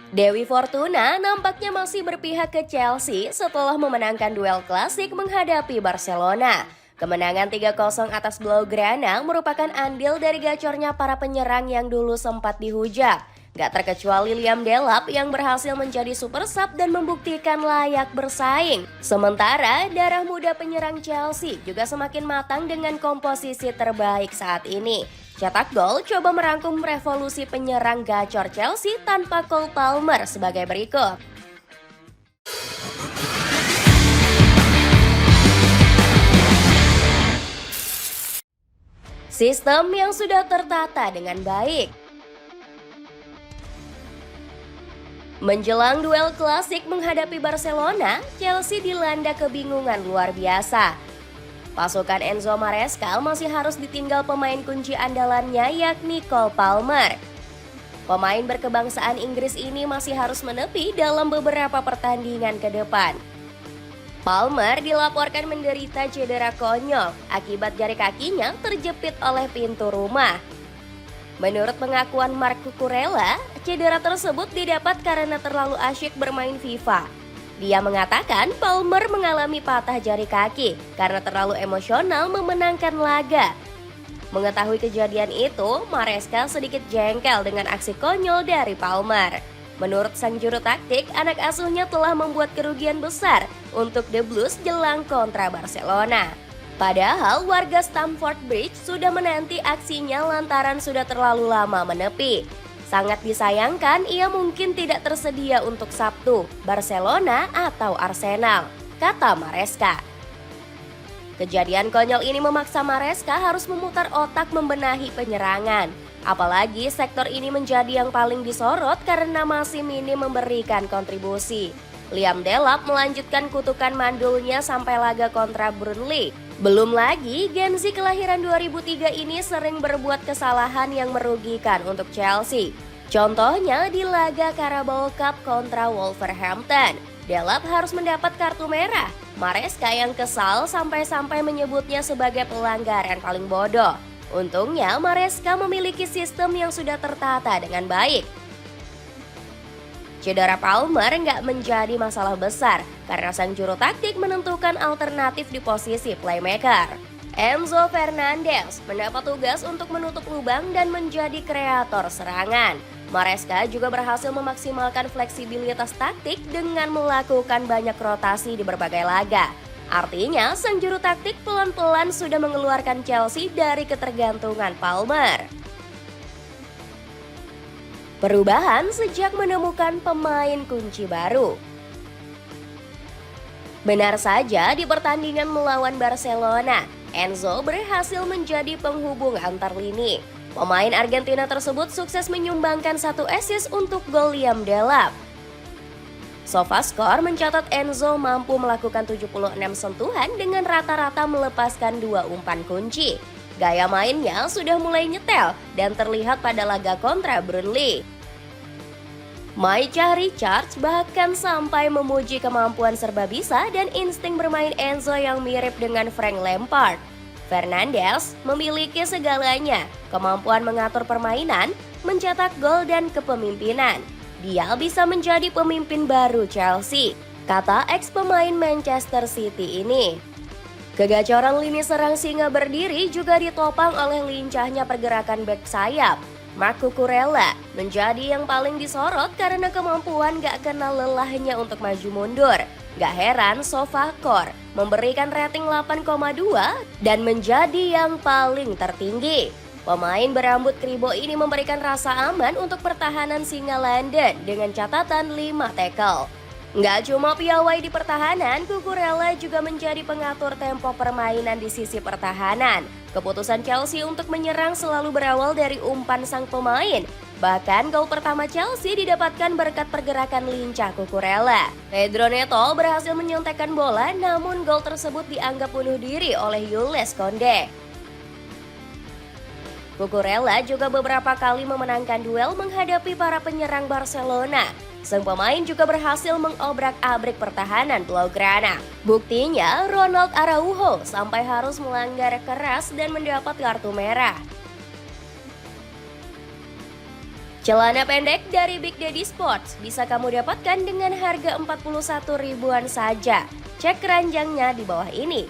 Dewi Fortuna nampaknya masih berpihak ke Chelsea setelah memenangkan duel klasik menghadapi Barcelona. Kemenangan 3-0 atas Blaugrana merupakan andil dari gacornya para penyerang yang dulu sempat dihujat. Gak terkecuali Liam Delap yang berhasil menjadi super sub dan membuktikan layak bersaing. Sementara darah muda penyerang Chelsea juga semakin matang dengan komposisi terbaik saat ini. Cetak gol coba merangkum revolusi penyerang gacor Chelsea tanpa Cole Palmer sebagai berikut. Sistem yang sudah tertata dengan baik. Menjelang duel klasik menghadapi Barcelona, Chelsea dilanda kebingungan luar biasa. Pasukan Enzo Maresca masih harus ditinggal pemain kunci andalannya yakni Cole Palmer. Pemain berkebangsaan Inggris ini masih harus menepi dalam beberapa pertandingan ke depan. Palmer dilaporkan menderita cedera konyol akibat jari kakinya terjepit oleh pintu rumah. Menurut pengakuan Marc Cucurella, cedera tersebut didapat karena terlalu asyik bermain FIFA. Dia mengatakan Palmer mengalami patah jari kaki karena terlalu emosional memenangkan laga. Mengetahui kejadian itu, Maresca sedikit jengkel dengan aksi konyol dari Palmer. Menurut sang juru taktik, anak asuhnya telah membuat kerugian besar untuk The Blues jelang kontra Barcelona. Padahal warga Stamford Bridge sudah menanti aksinya lantaran sudah terlalu lama menepi. Sangat disayangkan ia mungkin tidak tersedia untuk Sabtu, Barcelona atau Arsenal, kata Maresca. Kejadian konyol ini memaksa Maresca harus memutar otak membenahi penyerangan. Apalagi sektor ini menjadi yang paling disorot karena masih minim memberikan kontribusi. Liam Delap melanjutkan kutukan mandulnya sampai laga kontra Burnley. Belum lagi, Gen Z kelahiran 2003 ini sering berbuat kesalahan yang merugikan untuk Chelsea. Contohnya di laga Carabao Cup kontra Wolverhampton. Delap harus mendapat kartu merah. Maresca yang kesal sampai-sampai menyebutnya sebagai pelanggaran paling bodoh. Untungnya Maresca memiliki sistem yang sudah tertata dengan baik. Cedera Palmer nggak menjadi masalah besar karena sang juru taktik menentukan alternatif di posisi playmaker. Enzo Fernandez mendapat tugas untuk menutup lubang dan menjadi kreator serangan. Maresca juga berhasil memaksimalkan fleksibilitas taktik dengan melakukan banyak rotasi di berbagai laga. Artinya, sang juru taktik pelan-pelan sudah mengeluarkan Chelsea dari ketergantungan Palmer. Perubahan sejak menemukan pemain kunci baru. Benar saja di pertandingan melawan Barcelona, Enzo berhasil menjadi penghubung antar lini. Pemain Argentina tersebut sukses menyumbangkan 1 assist untuk gol Liam Delap. SofaScore mencatat Enzo mampu melakukan 76 sentuhan dengan rata-rata melepaskan 2 umpan kunci. Gaya mainnya sudah mulai nyetel dan terlihat pada laga kontra Burnley. Micah Richards bahkan sampai memuji kemampuan serba bisa dan insting bermain Enzo yang mirip dengan Frank Lampard. Fernandes memiliki segalanya, kemampuan mengatur permainan, mencetak gol dan kepemimpinan. Dia bisa menjadi pemimpin baru Chelsea, kata ex-pemain Manchester City ini. Kegacoran lini serang singa berdiri juga ditopang oleh lincahnya pergerakan bek sayap. Marc Cucurella menjadi yang paling disorot karena kemampuan gak kenal lelahnya untuk maju mundur. Gak heran SofaScore memberikan rating 8,2 dan menjadi yang paling tertinggi. Pemain berambut kribo ini memberikan rasa aman untuk pertahanan singa London dengan catatan 5 tackle. Nggak cuma piawai di pertahanan, Cucurella juga menjadi pengatur tempo permainan di sisi pertahanan. Keputusan Chelsea untuk menyerang selalu berawal dari umpan sang pemain. Bahkan gol pertama Chelsea didapatkan berkat pergerakan lincah Cucurella. Pedro Neto berhasil menyontekkan bola, namun gol tersebut dianggap bunuh diri oleh Jules Koundé. Cucurella juga beberapa kali memenangkan duel menghadapi para penyerang Barcelona. Sang pemain juga berhasil mengobrak-abrik pertahanan Blaugrana. Buktinya, Ronald Araujo sampai harus melanggar keras dan mendapat kartu merah. Celana pendek dari Big Daddy Sports bisa kamu dapatkan dengan harga 41 ribuan saja. Cek keranjangnya di bawah ini.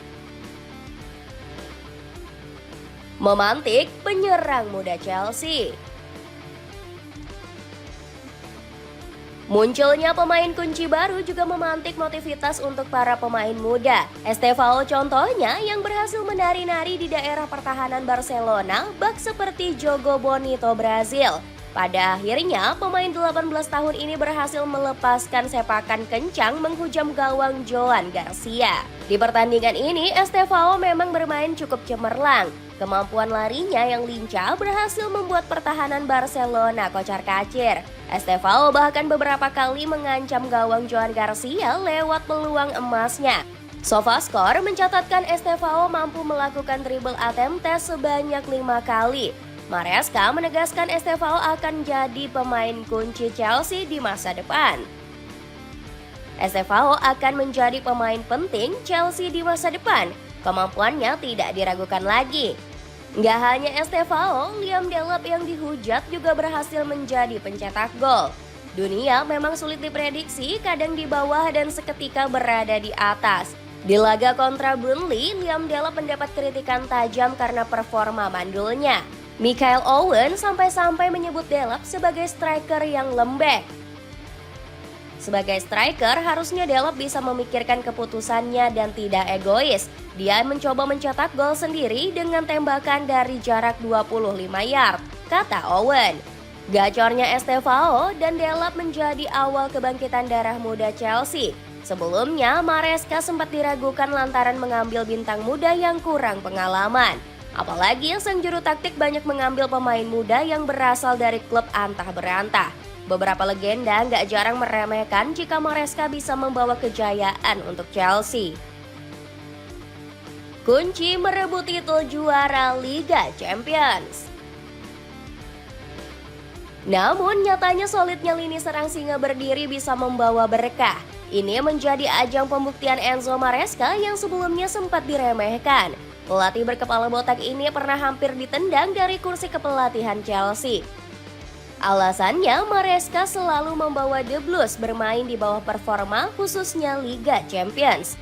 Memantik penyerang muda Chelsea. Munculnya pemain kunci baru juga memantik motivitas untuk para pemain muda. Estevao contohnya yang berhasil menari-nari di daerah pertahanan Barcelona bak seperti Jogo Bonito Brazil. Pada akhirnya, pemain 18 tahun ini berhasil melepaskan sepakan kencang menghujam gawang Joan Garcia. Di pertandingan ini, Estevao memang bermain cukup cemerlang. Kemampuan larinya yang lincah berhasil membuat pertahanan Barcelona kocar-kacir. Estevao bahkan beberapa kali mengancam gawang Joan Garcia lewat peluang emasnya. SofaScore mencatatkan Estevao mampu melakukan dribble attempt sebanyak 5 kali. Maresca menegaskan Estevao akan jadi pemain kunci Chelsea di masa depan. Estevao akan menjadi pemain penting Chelsea di masa depan. Kemampuannya tidak diragukan lagi. Nggak hanya Estevao, Liam Delap yang dihujat juga berhasil menjadi pencetak gol. Dunia memang sulit diprediksi, kadang di bawah dan seketika berada di atas. Di laga kontra Burnley, Liam Delap mendapat kritikan tajam karena performa mandulnya. Michael Owen sampai-sampai menyebut Delap sebagai striker yang lembek. Sebagai striker, harusnya Delap bisa memikirkan keputusannya dan tidak egois. Dia mencoba mencetak gol sendiri dengan tembakan dari jarak 25 yard, kata Owen. Gacornya Estevao dan Delap menjadi awal kebangkitan darah muda Chelsea. Sebelumnya, Maresca sempat diragukan lantaran mengambil bintang muda yang kurang pengalaman. Apalagi sang juru taktik banyak mengambil pemain muda yang berasal dari klub antah berantah. Beberapa legenda nggak jarang meremehkan jika Maresca bisa membawa kejayaan untuk Chelsea. Kunci merebut titel juara Liga Champions. Namun nyatanya solidnya lini serang singa berdiri bisa membawa berkah. Ini menjadi ajang pembuktian Enzo Maresca yang sebelumnya sempat diremehkan. Pelatih berkepala botak ini pernah hampir ditendang dari kursi kepelatihan Chelsea. Alasannya, Maresca selalu membawa The Blues bermain di bawah performa khususnya Liga Champions.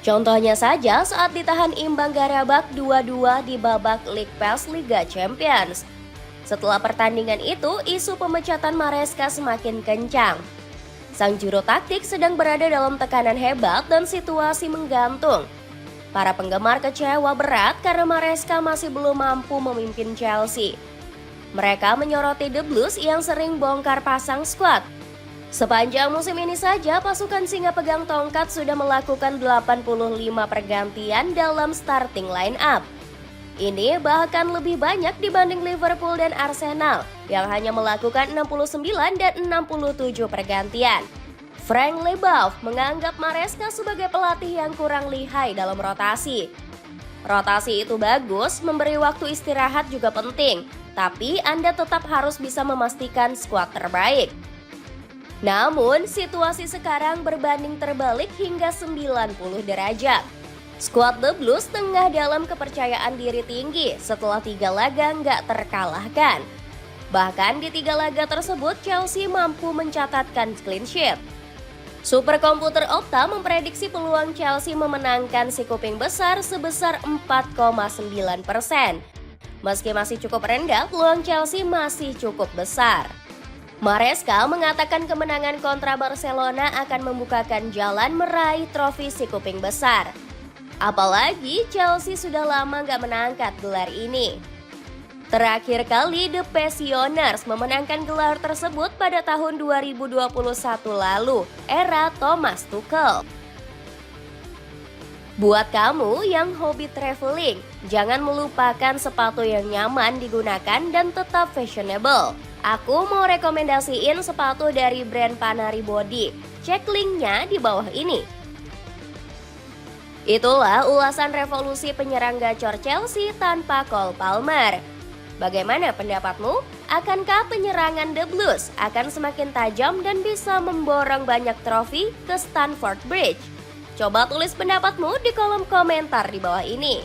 Contohnya saja saat ditahan imbang Qarabag 2-2 di babak League Pass Liga Champions. Setelah pertandingan itu, isu pemecatan Maresca semakin kencang. Sang juru taktik sedang berada dalam tekanan hebat dan situasi menggantung. Para penggemar kecewa berat karena Maresca masih belum mampu memimpin Chelsea. Mereka menyoroti The Blues yang sering bongkar pasang skuad. Sepanjang musim ini saja, pasukan singa pegang tongkat sudah melakukan 85 pergantian dalam starting line up. Ini bahkan lebih banyak dibanding Liverpool dan Arsenal yang hanya melakukan 69 dan 67 pergantian. Frank Leboeuf menganggap Maresca sebagai pelatih yang kurang lihai dalam rotasi. Rotasi itu bagus, memberi waktu istirahat juga penting, tapi Anda tetap harus bisa memastikan skuad terbaik. Namun, situasi sekarang berbanding terbalik hingga 90 derajat. Skuad The Blues tengah dalam kepercayaan diri tinggi setelah 3 laga nggak terkalahkan. Bahkan di 3 laga tersebut, Chelsea mampu mencatatkan clean sheet. Superkomputer Opta memprediksi peluang Chelsea memenangkan si kuping besar sebesar 4,9%. Meski masih cukup rendah, peluang Chelsea masih cukup besar. Maresca mengatakan kemenangan kontra Barcelona akan membukakan jalan meraih trofi si kuping besar. Apalagi Chelsea sudah lama nggak menangkat gelar ini. Terakhir kali The Passioners memenangkan gelar tersebut pada tahun 2021 lalu, era Thomas Tuchel. Buat kamu yang hobi traveling, jangan melupakan sepatu yang nyaman digunakan dan tetap fashionable. Aku mau rekomendasiin sepatu dari brand Panari Body. Cek linknya di bawah ini. Itulah ulasan revolusi penyerang gacor Chelsea tanpa Cole Palmer. Bagaimana pendapatmu? Akankah penyerangan The Blues akan semakin tajam dan bisa memborong banyak trofi ke Stamford Bridge? Coba tulis pendapatmu di kolom komentar di bawah ini.